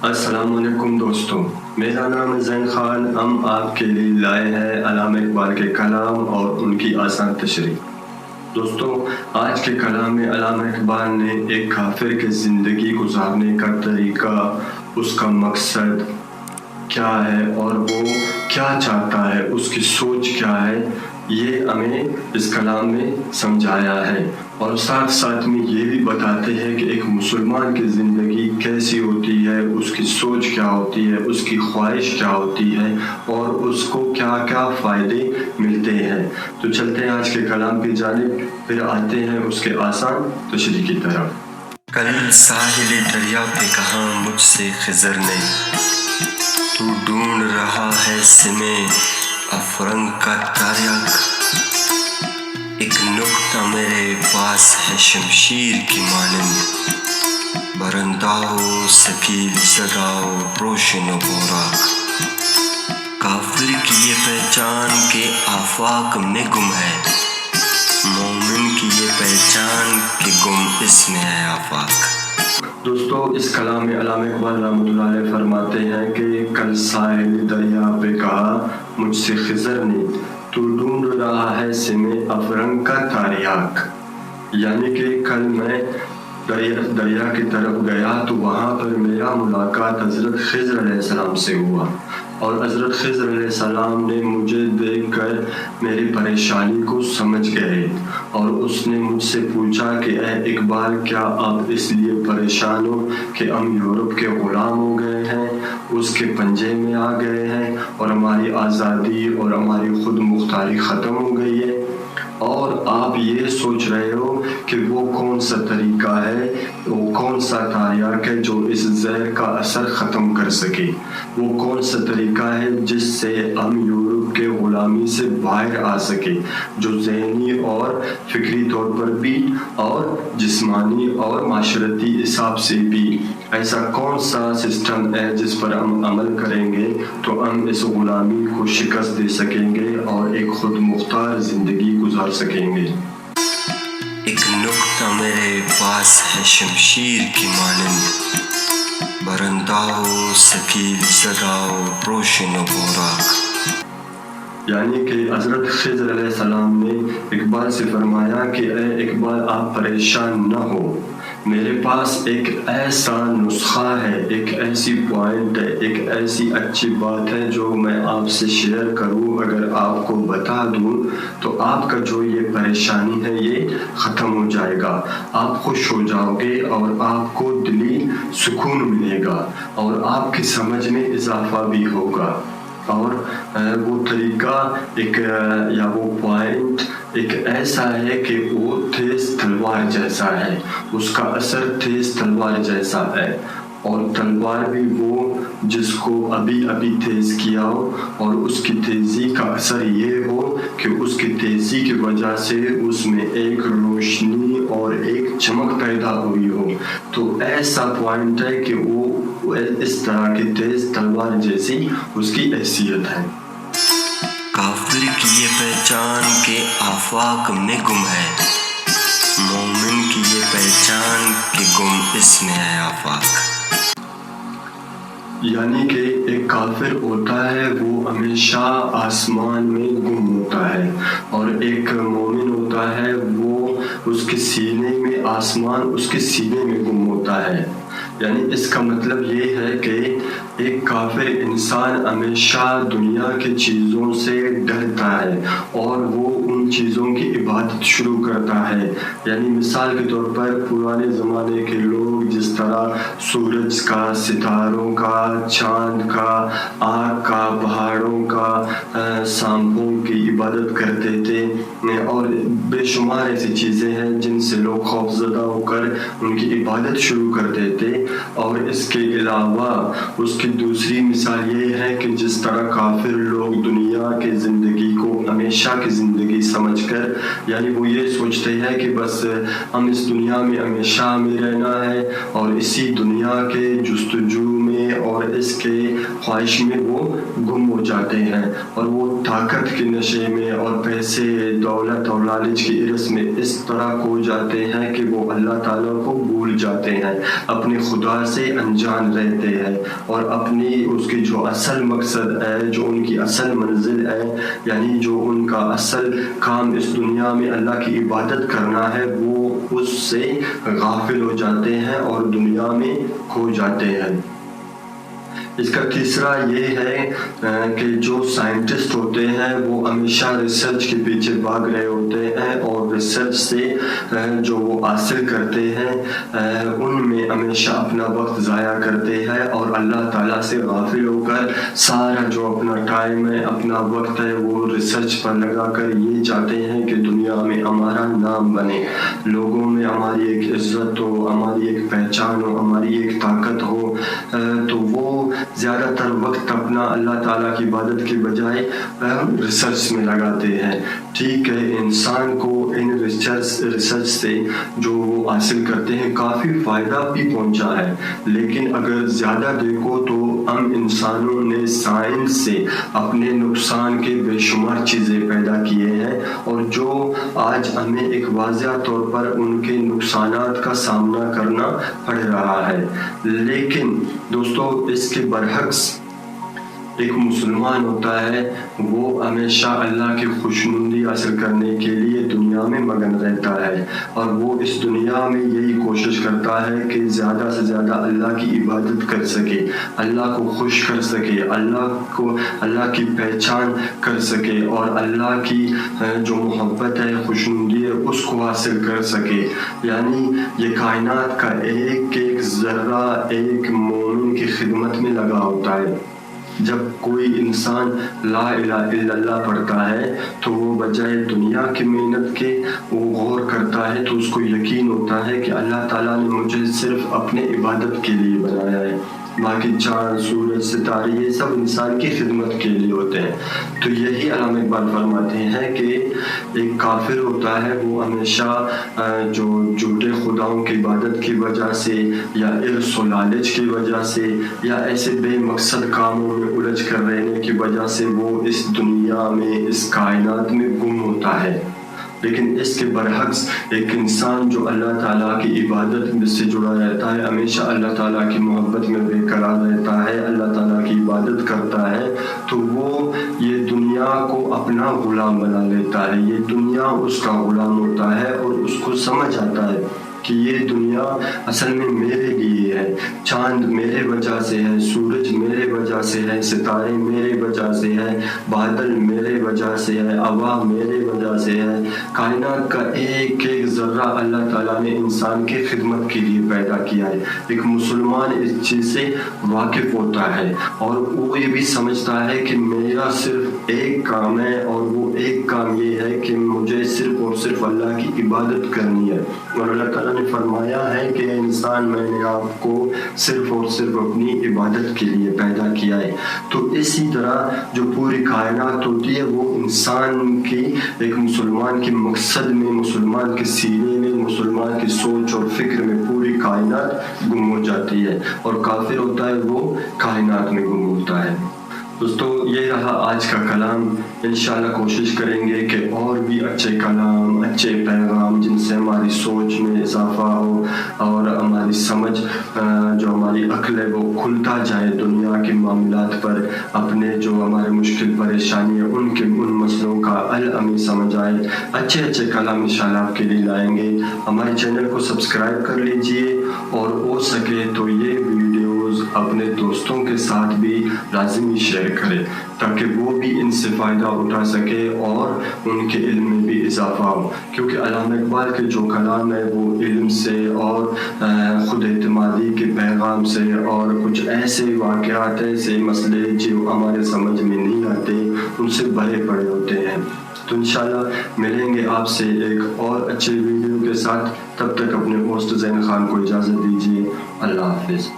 السلام علیکم دوستوں، میرا نام ہے زین خان۔ ہم آپ کے لیے لائے ہیں علامہ اقبال کے کلام اور ان کی آسان تشریح۔ دوستوں، آج کے کلام میں علامہ اقبال نے ایک کافر کے زندگی گزارنے کا طریقہ، اس کا مقصد کیا ہے اور وہ کیا چاہتا ہے، اس کی سوچ کیا ہے، یہ ہمیں اس کلام میں سمجھایا ہے، اور ساتھ ساتھ میں یہ بھی بتاتے ہیں کہ ایک مسلمان کی زندگی کیسی ہوتی ہے، اس کی سوچ کیا ہوتی ہے، اس کی خواہش کیا ہوتی ہے اور اس کو کیا کیا فائدے ملتے ہیں۔ تو چلتے ہیں آج کے کلام کی جانب، پھر آتے ہیں اس کے آسان تشریح کی طرف۔ کل ساحل دریا پہ کہا مجھ سے خضر نے، تو ڈھونڈ رہا ہے سمیں افرنگ کا تریاک، ایک نقطہ میرے پاس ہے شمشیر کی مانند، برنداؤ ثقیل زداؤ روشن و براق، کافر کی یہ پہچان کہ آفاق میں گم ہے، مومن کی یہ پہچان کہ گم اس میں ہے آفاق۔ دوستو، اس کلام میں علامہ اقبال رحمۃ اللہ علیہ فرماتے ہیں کہ کل ساحل دریا پہ کہا مجھ سے خضر نے، تو ڈھونڈ رہا ہے سمیں افرنگ کا تریاک، یعنی کہ کل میں دریا کی طرف گیا تو وہاں پر میرا ملاقات حضرت خضر علیہ السلام سے ہوا، اور حضرت خضر علیہ السلام نے مجھے دیکھ کر میری پریشانی کو سمجھ گئے، اور اس نے مجھ سے پوچھا کہ اے اقبال، کیا آپ اس لیے پریشان ہو کہ ہم یورپ کے غلام ہو گئے ہیں، اس کے پنجے میں آ گئے ہیں، اور ہماری آزادی اور ہماری خود مختاری ختم ہو گئی ہے، اور آپ یہ سوچ رہے ہو کہ وہ کون سا طریقہ ہے، وہ کون سا تریاک ہے جو اس زہر کا اثر ختم کر سکے، وہ کون سا طریقہ ہے جس سے ہم یورپ کے غلامی سے باہر آ سکے، جو ذہنی اور فکری طور پر بھی اور جسمانی اور معاشرتی حساب سے بھی ایسا کون سا سسٹم ہے جس پر ہم عمل کریں گے تو ہم اس غلامی کو شکست دے سکیں گے اور ایک خود مختار زندگی گزار سکیں گے۔ ایک نقطہ میرے پاس ہے شمشیر کی مانند، برنداؤ ثقیل زداؤ روشن و براق، یعنی کہ حضرت خضر علیہ السلام نے اقبال سے فرمایا کہ اے اقبال، آپ پریشان نہ ہو، میرے پاس ایک ایسا نسخہ ہے، ایک ایسی پوائنٹ ہے، ایک ایسی اچھی بات ہے جو میں آپ سے شیئر کروں، اگر آپ کو بتا دوں تو آپ کا جو یہ پریشانی ہے یہ ختم ہو جائے گا، آپ خوش ہو جاؤ گے اور آپ کو دلی سکون ملے گا اور آپ کی سمجھ میں اضافہ بھی ہوگا، اور وہ طریقہ ایک یا وہ پوائنٹ ایک ایسا ہے کہ وہ تیز تلوار جیسا ہے، اس کا اثر تیز تلوار جیسا ہے، اور تلوار بھی وہ جس کو ابھی ابھی تیز کیا ہو اور اس کی تیزی کا اثر یہ ہو کہ اس کی تیزی کی وجہ سے اس میں ایک روشنی اور ایک چمک پیدا ہوئی ہو، تو ایسا پوائنٹ ہے کہ وہ اس طرح کی تیز تلوار جیسی اس کی حیثیت ہے۔ کافر کی یہ پہچان کہ آفاق میں گم ہے، مومن کی یہ پہچان کہ گم اس میں ہے آفاق۔ یعنی کہ ایک کافر ہوتا ہے وہ ہمیشہ آسمان میں گم ہوتا ہے، اور ایک مومن ہوتا ہے وہ اس کے سینے میں آسمان اس کے سینے میں گم ہوتا ہے۔ یعنی اس کا مطلب یہ ہے کہ ایک کافر انسان ہمیشہ دنیا کی چیزوں سے ڈرتا ہے اور وہ ان چیزوں کی عبادت شروع کرتا ہے، یعنی مثال کے طور پر پرانے زمانے کے لوگ جس طرح سورج کا، ستاروں کا، چاند کا، آگ کا، پہاڑوں کا، سانپوں کی عبادت کرتے تھے، اور بے شمار ایسی چیزیں ہیں جن سے لوگ خوفزدہ ہو کر ان کی عبادت شروع کرتے تھے۔ اور اس کے علاوہ اس کی دوسری مثال یہ ہے کہ جس طرح کافر لوگ دنیا کی زندگی کو ہمیشہ کی زندگی سمجھ کر، یعنی وہ یہ سوچتے ہیں کہ بس ہم اس دنیا میں ہمیشہ میں رہنا ہے، اور اسی دنیا کے جستجو میں اور اس کے خواہش میں وہ گم ہو جاتے ہیں، اور وہ طاقت کے نشے میں اور پیسے، دولت اور لالچ کی عرص میں اس طرح کھو جاتے ہیں کہ وہ اللہ تعالیٰ کو بھول جاتے ہیں، اپنے خدا خدا سے انجان رہتے ہیں اور اپنی اس کی جو اصل مقصد ہے، جو ان کی اصل منزل ہے، یعنی جو ان کا اصل کام اس دنیا میں اللہ کی عبادت کرنا ہے، وہ اس سے غافل ہو جاتے ہیں اور دنیا میں کھو جاتے ہیں۔ اس کا تیسرا یہ ہے کہ جو سائنٹسٹ ہوتے ہیں وہ ہمیشہ ریسرچ کے پیچھے بھاگ رہے ہوتے ہیں اور ریسرچ سے جو وہ حاصل کرتے ہیں ان میں ہمیشہ اپنا وقت ضائع کرتے ہیں اور اللہ تعالیٰ سے غافل ہو کر سارا جو اپنا ٹائم ہے، اپنا وقت ہے، وہ ریسرچ پر لگا کر یہ چاہتے ہیں کہ دنیا میں ہمارا نام بنے، لوگوں میں ہماری ایک عزت ہو، ہماری ایک پہچان ہو، ہماری ایک طاقت ہو، تو وہ زیادہ تر وقت اپنا اللہ تعالیٰ کی عبادت کے بجائے ریسرچ میں لگاتے ہیں۔ ٹھیک ہے، انسان کو ان ریسرچ سے جو وہ حاصل کرتے ہیں کافی فائدہ بھی پہنچا ہے، لیکن اگر زیادہ دیکھو تو ہم انسانوں نے سائنس سے اپنے نقصان کے بے شمار چیزیں پیدا کیے ہیں اور جو آج ہمیں ایک واضح طور پر ان کے نقصانات کا سامنا کرنا پڑ رہا ہے۔ لیکن دوستو، اس کے برعکس ایک مسلمان ہوتا ہے، وہ ہمیشہ اللہ کی خوشنودی حاصل کرنے کے لیے دنیا میں مگن رہتا ہے اور وہ اس دنیا میں یہی کوشش کرتا ہے کہ زیادہ سے زیادہ اللہ کی عبادت کر سکے، اللہ کو خوش کر سکے، اللہ کی پہچان کر سکے اور اللہ کی جو محبت ہے، خوشنودی ہے، اس کو حاصل کر سکے۔ یعنی یہ کائنات کا ایک ایک ذرہ ایک مومن کی خدمت میں لگا ہوتا ہے۔ جب کوئی انسان لا الہ الا اللہ پڑھتا ہے تو وہ بجائے دنیا کی محنت کے وہ غور کرتا ہے تو اس کو یقین ہوتا ہے کہ اللہ تعالیٰ نے مجھے صرف اپنے عبادت کے لیے بنایا ہے، باقی چاند، سورج، ستارے یہ سب انسان کی خدمت کے لیے ہوتے ہیں۔ تو یہی علامہ اقبال فرماتے ہیں کہ ایک کافر ہوتا ہے وہ ہمیشہ جو جھوٹے خداؤں کی عبادت کی وجہ سے یا ارث و لالچ کی وجہ سے یا ایسے بے مقصد کاموں میں الجھ کر رہنے کی وجہ سے وہ اس دنیا میں، اس کائنات میں گم ہوتا ہے۔ لیکن اس کے برعکس ایک انسان جو اللہ تعالیٰ کی عبادت سے جڑا رہتا ہے، ہمیشہ اللہ تعالیٰ کی محبت میں بے قرار رہتا ہے، اللہ تعالیٰ کی عبادت کرتا ہے، تو وہ یہ دنیا کو اپنا غلام بنا لیتا ہے، یہ دنیا اس کا غلام ہوتا ہے اور اس کو سمجھ آتا ہے کہ یہ دنیا اصل میں میرے لیے ہے، چاند میرے وجہ سے ہے، سورج میرے وجہ سے ہے، ستارے میرے وجہ سے ہے، بادل میرے وجہ سے ہے، ہوا میرے وجہ سے ہے، کائنات کا ایک ایک ذرہ اللہ تعالیٰ نے انسان کی خدمت کے لیے پیدا کیا ہے۔ ایک مسلمان اس چیز سے واقف ہوتا ہے اور وہ یہ بھی سمجھتا ہے کہ میرا صرف ایک کام ہے اور وہ ایک کام یہ ہے کہ مجھے صرف اور صرف اللہ کی عبادت کرنی ہے۔ اور اللہ تعالیٰ نے فرمایا ہے کہ انسان، میں نے آپ کو صرف اور صرف اپنی عبادت کے لیے پیدا کیا ہے۔ تو اسی طرح جو پوری کائنات ہوتی ہے وہ انسان کی، ایک مسلمان کے مقصد میں، مسلمان کے سینے میں، مسلمان کی سوچ اور فکر میں پوری کائنات گم ہو جاتی ہے اور کافر ہوتا ہے وہ کائنات میں گم ہوتا ہے۔ دوستو، یہ رہا آج کا کلام۔ انشاءاللہ کوشش کریں گے کہ اور بھی اچھے کلام، اچھے پیغام جن سے ہماری سوچ میں اضافہ ہو اور ہماری سمجھ، جو ہماری عقل ہے وہ کھلتا جائے دنیا کے معاملات پر، اپنے جو ہمارے مشکل پریشانی ہیں ان مسئلوں کا حل ہمیں سمجھ آئے۔ اچھے کلام انشاءاللہ آپ کے لیے لائیں گے۔ ہمارے چینل کو سبسکرائب کر لیجئے اور ہو سکے تو یہ ویڈیوز اپنے دوستوں کے ساتھ بھی لازمی شیئر کرے تاکہ وہ بھی ان سے فائدہ اٹھا سکے اور ان کے علم میں بھی اضافہ ہو، کیونکہ علامہ اقبال کے جو کلام ہے وہ علم سے اور خود اعتمادی کے پیغام سے اور کچھ ایسے واقعات، ایسے مسئلے جو ہمارے سمجھ میں نہیں آتے ان سے بھرے پڑے ہوتے ہیں۔ تو انشاءاللہ ملیں گے آپ سے ایک اور اچھے ویڈیو کے ساتھ، تب تک اپنے ہوسٹ زین خان کو اجازت دیجیے۔ اللہ حافظ۔